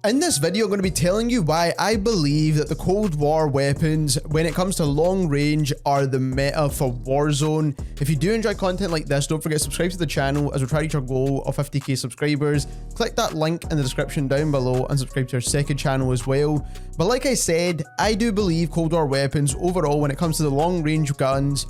In this video, I'm going to be telling you why I believe that the Cold War weapons, when it comes to long range, are the meta for Warzone. If you do enjoy content like this, don't forget to subscribe to the channel as we try to reach our goal of 50k subscribers. Click that link in the description down below and subscribe to our second channel as well. But like I said, I do believe Cold War weapons overall, when it comes to the long range guns,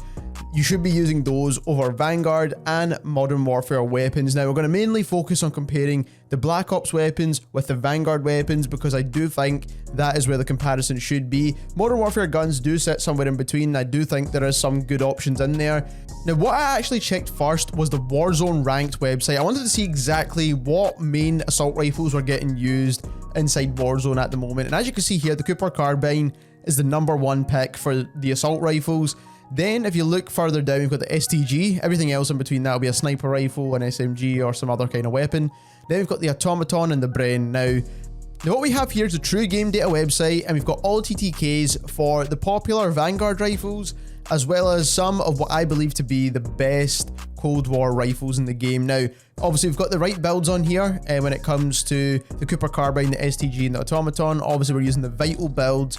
you should be using those over Vanguard and Modern Warfare weapons. Now, we're going to mainly focus on comparing the Black Ops weapons with the Vanguard weapons because I do think that is where the comparison should be. Modern Warfare guns do sit somewhere in between. I do think there is some good options in there. Now, what I actually checked first was the Warzone ranked website. I wanted to see exactly what main assault rifles were getting used inside Warzone at the moment. And as you can see here, the Cooper Carbine is the #1 pick for the assault rifles. Then if you look further down, we've got the STG. Everything else in between that will be a sniper rifle, an SMG, or some other kind of weapon. Then we've got the Automaton and the Bren. Now what we have here is a true game data website, and we've got all TTKs for the popular Vanguard rifles, as well as some of what I believe to be the best Cold War rifles in the game. Now, obviously we've got the right builds on here when it comes to the Cooper Carbine, the STG, and the Automaton. Obviously we're using the Vital builds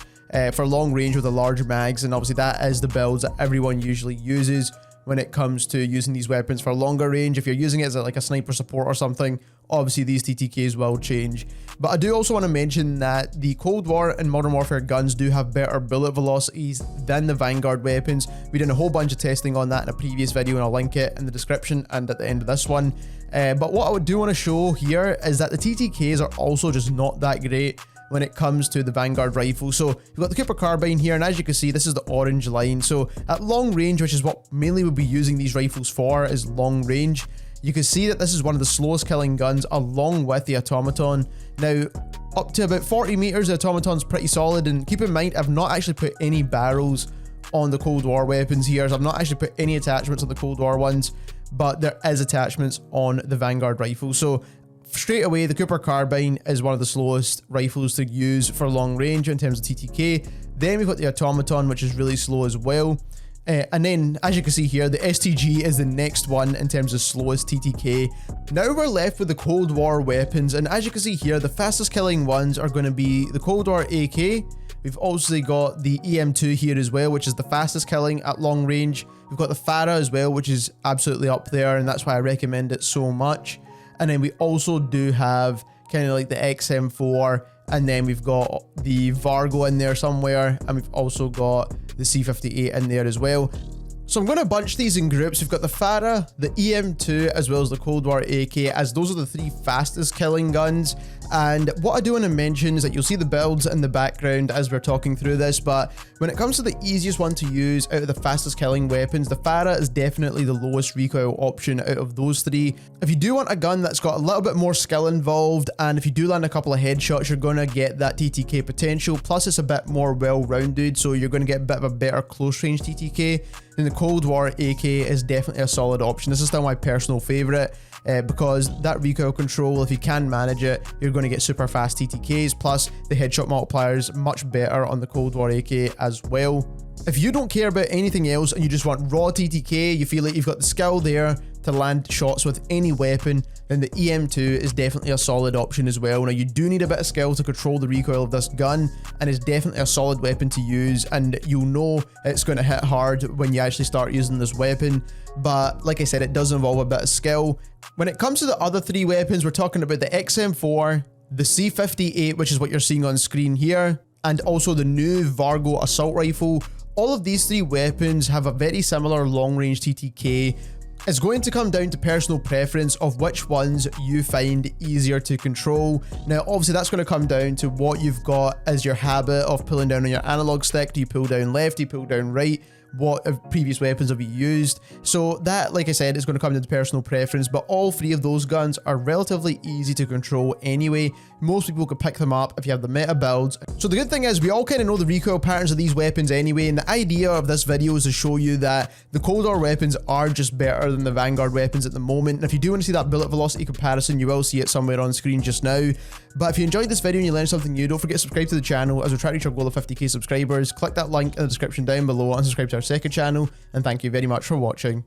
for long range with the large mags, and obviously that is the builds that everyone usually uses when it comes to using these weapons for longer range. If you're using it as like a sniper support or something, obviously these TTKs will change. But I do also want to mention that the Cold War and Modern Warfare guns do have better bullet velocities than the Vanguard weapons. We did a whole bunch of testing on that in a previous video, and I'll link it in the description and at the end of this one. But what I do want to show here is that the TTKs are also just not that great when it comes to the Vanguard rifle. So you've got the Cooper Carbine here, and as you can see, this is the orange line. So at long range, which is what mainly we'll be using these rifles for, is long range, you can see that this is one of the slowest killing guns along with the Automaton. Now, up to about 40 meters, the Automaton's pretty solid, and keep in mind, I've not actually put any barrels on the Cold War weapons here, so I've not actually put any attachments on the Cold War ones, but there is attachments on the Vanguard rifle. So straight away, the Cooper Carbine is one of the slowest rifles to use for long range in terms of TTK. Then we've got the Automaton, which is really slow as well. And then, as you can see here, the STG is the next one in terms of slowest TTK. Now we're left with the Cold War weapons, and as you can see here, the fastest killing ones are going to be the Cold War AK. We've also got the EM2 here as well, which is the fastest killing at long range. We've got the Fara as well, which is absolutely up there, and that's why I recommend it so much. And then we also do have kind of like the XM4, and then we've got the Vargo in there somewhere, and we've also got the C58 in there as well. So I'm going to bunch these in groups. We've got the Fara, the EM2, as well as the Cold War AK, as those are the three fastest killing guns. And what I do want to mention is that you'll see the builds in the background as we're talking through this, but when it comes to the easiest one to use out of the fastest killing weapons, the Fara is definitely the lowest recoil option out of those three. If you do want a gun that's got a little bit more skill involved, and if you do land a couple of headshots, you're going to get that TTK potential, plus it's a bit more well-rounded, so you're going to get a bit of a better close range TTK, then the Cold War AK is definitely a solid option. This is still my personal favorite. Because that recoil control, if you can manage it, you're going to get super fast TTKs, plus the headshot multiplier is much better on the Cold War AK as well. If you don't care about anything else and you just want raw TTK, you feel like you've got the skill there to land shots with any weapon, then the EM2 is definitely a solid option as well. Now, you do need a bit of skill to control the recoil of this gun, and it's definitely a solid weapon to use, and you'll know it's going to hit hard when you actually start using this weapon. But like I said, it does involve a bit of skill. When it comes to the other three weapons, we're talking about the XM4, the C58, which is what you're seeing on screen here, and also the new Vargo assault rifle. All of these three weapons have a very similar long-range TTK. It's going to come down to personal preference of which ones you find easier to control. Now, obviously, that's going to come down to what you've got as your habit of pulling down on your analog stick. Do you pull down left? Do you pull down right? What previous weapons have you used? So that, like I said, is going to come into personal preference, but all three of those guns are relatively easy to control anyway. Most people could pick them up if you have the meta builds. So the good thing is we all kind of know the recoil patterns of these weapons anyway, and the idea of this video is to show you that the Cold War weapons are just better than the Vanguard weapons at the moment. And if you do want to see that bullet velocity comparison, you will see it somewhere on screen just now. But if you enjoyed this video and you learned something new, don't forget to subscribe to the channel as we try to reach our goal of 50k subscribers. Click that link in the description down below and subscribe to our second channel, and thank you very much for watching.